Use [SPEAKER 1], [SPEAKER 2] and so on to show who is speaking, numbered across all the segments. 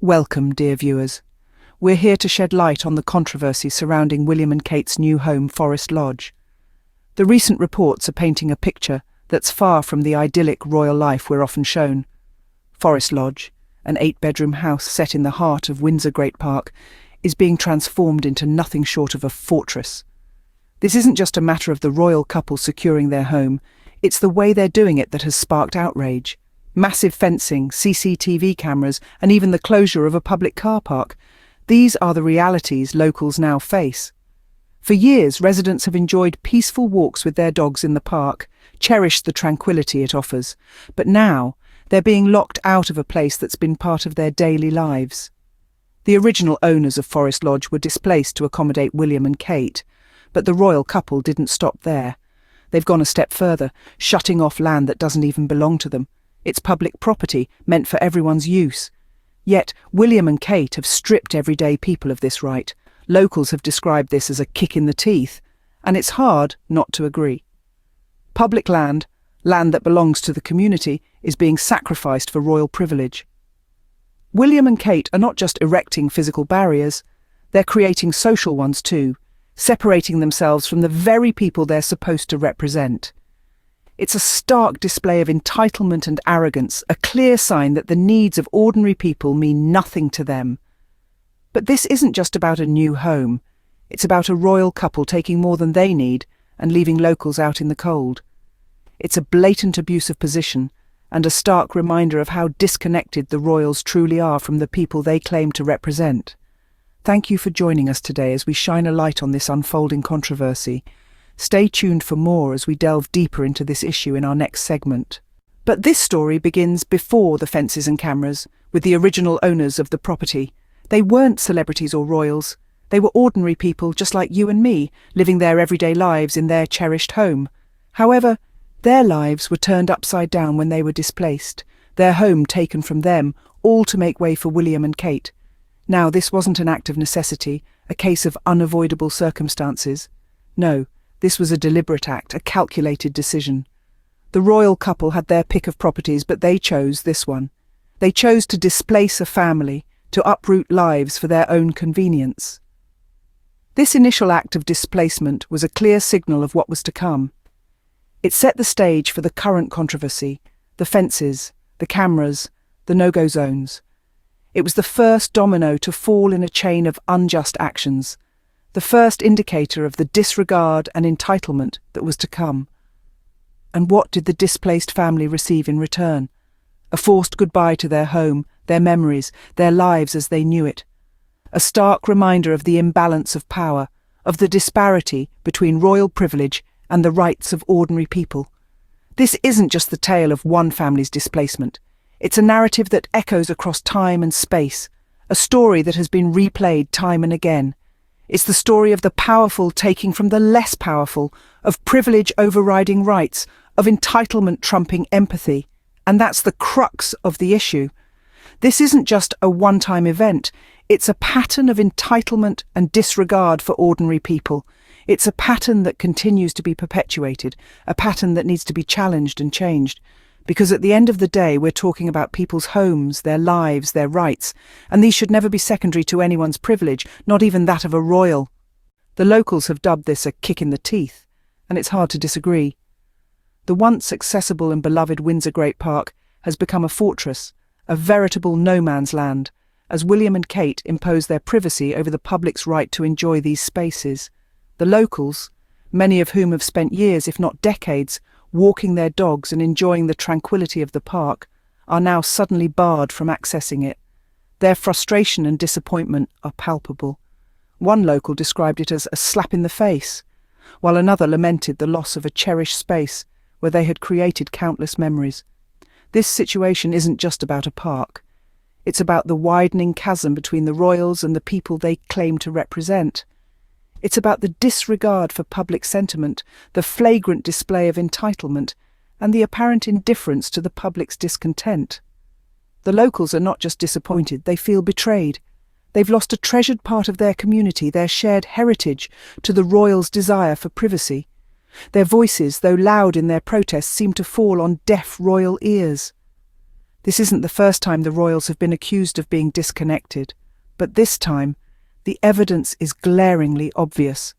[SPEAKER 1] Welcome, dear viewers. We're here to shed light on the controversy surrounding William and Kate's new home, Forest Lodge. The recent reports are painting a picture that's far from the idyllic royal life we're often shown. Forest Lodge, an 8-bedroom house set in the heart of Windsor Great Park, is being transformed into nothing short of a fortress. This isn't just a matter of the royal couple securing their home, it's the way they're doing it that has sparked outrage. Massive fencing, CCTV cameras, and even the closure of a public car park. These are the realities locals now face. For years, residents have enjoyed peaceful walks with their dogs in the park, cherished the tranquility it offers. But now, they're being locked out of a place that's been part of their daily lives. The original owners of Forest Lodge were displaced to accommodate William and Kate, but the royal couple didn't stop there. They've gone a step further, shutting off land that doesn't even belong to them. It's public property, meant for everyone's use. Yet, William and Kate have stripped everyday people of this right. Locals have described this as a kick in the teeth, and it's hard not to agree. Public land, land that belongs to the community, is being sacrificed for royal privilege. William and Kate are not just erecting physical barriers, they're creating social ones too, separating themselves from the very people they're supposed to represent. It's a stark display of entitlement and arrogance, a clear sign that the needs of ordinary people mean nothing to them. But this isn't just about a new home. It's about a royal couple taking more than they need and leaving locals out in the cold. It's a blatant abuse of position and a stark reminder of how disconnected the royals truly are from the people they claim to represent. Thank you for joining us today as we shine a light on this unfolding controversy. Stay tuned for more as we delve deeper into this issue in our next segment. But this story begins before the fences and cameras, with the original owners of the property. They weren't celebrities or royals. They were ordinary people just like you and me, living their everyday lives in their cherished home. However, their lives were turned upside down when they were displaced, their home taken from them, all to make way for William and Kate. Now, this wasn't an act of necessity, a case of unavoidable circumstances. No. This was a deliberate act, a calculated decision. The royal couple had their pick of properties, but they chose this one. They chose to displace a family, to uproot lives for their own convenience. This initial act of displacement was a clear signal of what was to come. It set the stage for the current controversy, the fences, the cameras, the no-go zones. It was the first domino to fall in a chain of unjust actions, the first indicator of the disregard and entitlement that was to come. And what did the displaced family receive in return? A forced goodbye to their home, their memories, their lives as they knew it. A stark reminder of the imbalance of power, of the disparity between royal privilege and the rights of ordinary people. This isn't just the tale of one family's displacement. It's a narrative that echoes across time and space, a story that has been replayed time and again. It's the story of the powerful taking from the less powerful, of privilege overriding rights, of entitlement trumping empathy. And that's the crux of the issue. This isn't just a one-time event. It's a pattern of entitlement and disregard for ordinary people. It's a pattern that continues to be perpetuated, a pattern that needs to be challenged and changed. Because at the end of the day, we're talking about people's homes, their lives, their rights, and these should never be secondary to anyone's privilege, not even that of a royal. The locals have dubbed this a kick in the teeth, and it's hard to disagree. The once accessible and beloved Windsor Great Park has become a fortress, a veritable no-man's land, as William and Kate impose their privacy over the public's right to enjoy these spaces. The locals, many of whom have spent years, if not decades, walking their dogs and enjoying the tranquility of the park, are now suddenly barred from accessing it. Their frustration and disappointment are palpable. One local described it as a slap in the face, while another lamented the loss of a cherished space where they had created countless memories. This situation isn't just about a park. It's about the widening chasm between the royals and the people they claim to represent. It's about the disregard for public sentiment, the flagrant display of entitlement, and the apparent indifference to the public's discontent. The locals are not just disappointed, they feel betrayed. They've lost a treasured part of their community, their shared heritage, to the royals' desire for privacy. Their voices, though loud in their protests, seem to fall on deaf royal ears. This isn't the first time the royals have been accused of being disconnected, but this time, the evidence is glaringly obvious.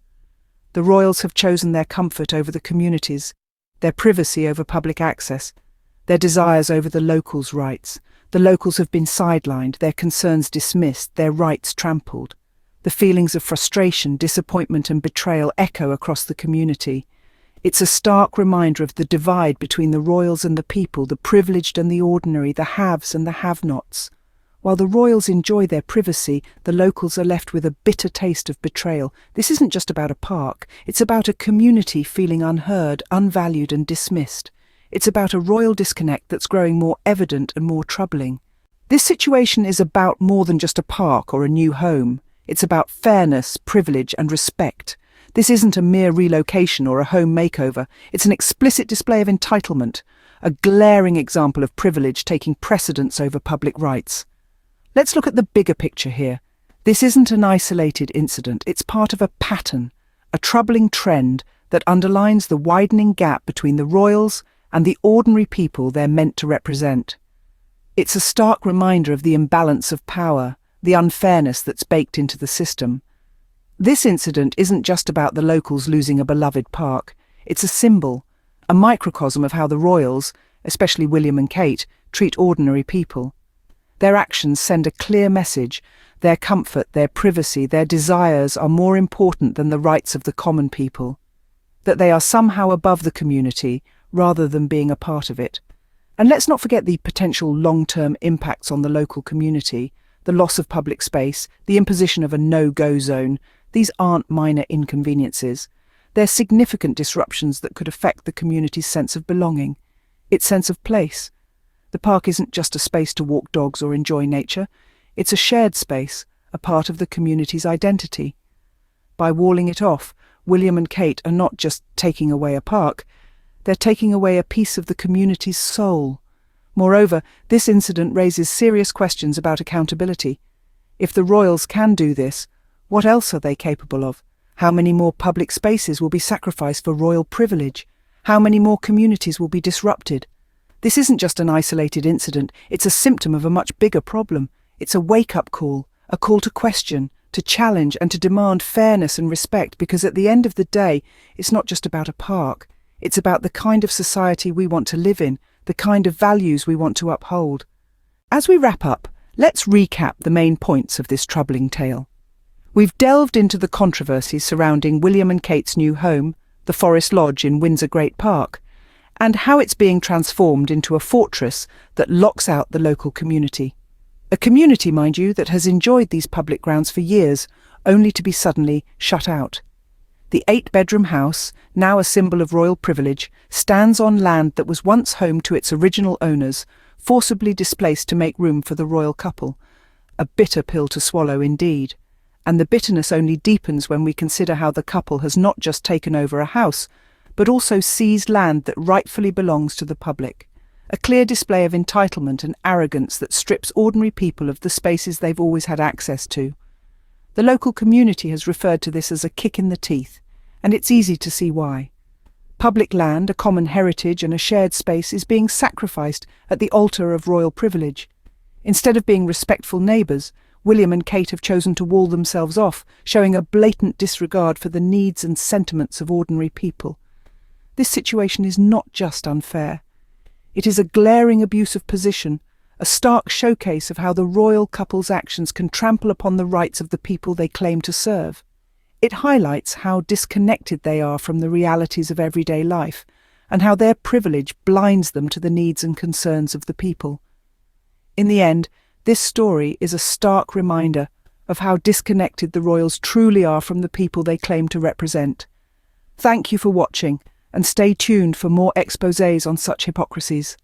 [SPEAKER 1] The royals have chosen their comfort over the communities, their privacy over public access, their desires over the locals' rights. The locals have been sidelined, their concerns dismissed, their rights trampled. The feelings of frustration, disappointment and betrayal echo across the community. It's a stark reminder of the divide between the royals and the people, the privileged and the ordinary, the haves and the have-nots. While the royals enjoy their privacy, the locals are left with a bitter taste of betrayal. This isn't just about a park, it's about a community feeling unheard, unvalued and dismissed. It's about a royal disconnect that's growing more evident and more troubling. This situation is about more than just a park or a new home. It's about fairness, privilege and respect. This isn't a mere relocation or a home makeover. It's an explicit display of entitlement, a glaring example of privilege taking precedence over public rights. Let's look at the bigger picture here. This isn't an isolated incident. It's part of a pattern, a troubling trend that underlines the widening gap between the royals and the ordinary people they're meant to represent. It's a stark reminder of the imbalance of power, the unfairness that's baked into the system. This incident isn't just about the locals losing a beloved park. It's a symbol, a microcosm of how the royals, especially William and Kate, treat ordinary people. Their actions send a clear message. Their comfort, their privacy, their desires are more important than the rights of the common people. That they are somehow above the community rather than being a part of it. And let's not forget the potential long-term impacts on the local community, the loss of public space, the imposition of a no-go zone. These aren't minor inconveniences. They're significant disruptions that could affect the community's sense of belonging, its sense of place. The park isn't just a space to walk dogs or enjoy nature. It's a shared space, a part of the community's identity. By walling it off, William and Kate are not just taking away a park, they're taking away a piece of the community's soul. Moreover, this incident raises serious questions about accountability. If the royals can do this, what else are they capable of? How many more public spaces will be sacrificed for royal privilege? How many more communities will be disrupted? This isn't just an isolated incident, it's a symptom of a much bigger problem. It's a wake-up call, a call to question, to challenge and to demand fairness and respect, because at the end of the day, it's not just about a park. It's about the kind of society we want to live in, the kind of values we want to uphold. As we wrap up, let's recap the main points of this troubling tale. We've delved into the controversies surrounding William and Kate's new home, the Forest Lodge in Windsor Great Park, and how it's being transformed into a fortress that locks out the local community. A community, mind you, that has enjoyed these public grounds for years, only to be suddenly shut out. The 8-bedroom house, now a symbol of royal privilege, stands on land that was once home to its original owners, forcibly displaced to make room for the royal couple. A bitter pill to swallow indeed. And the bitterness only deepens when we consider how the couple has not just taken over a house, but also seized land that rightfully belongs to the public. A clear display of entitlement and arrogance that strips ordinary people of the spaces they've always had access to. The local community has referred to this as a kick in the teeth, and it's easy to see why. Public land, a common heritage and a shared space, is being sacrificed at the altar of royal privilege. Instead of being respectful neighbours, William and Kate have chosen to wall themselves off, showing a blatant disregard for the needs and sentiments of ordinary people. This situation is not just unfair. It is a glaring abuse of position, a stark showcase of how the royal couple's actions can trample upon the rights of the people they claim to serve. It highlights how disconnected they are from the realities of everyday life, and how their privilege blinds them to the needs and concerns of the people. In the end, this story is a stark reminder of how disconnected the royals truly are from the people they claim to represent. Thank you for watching, and stay tuned for more exposés on such hypocrisies.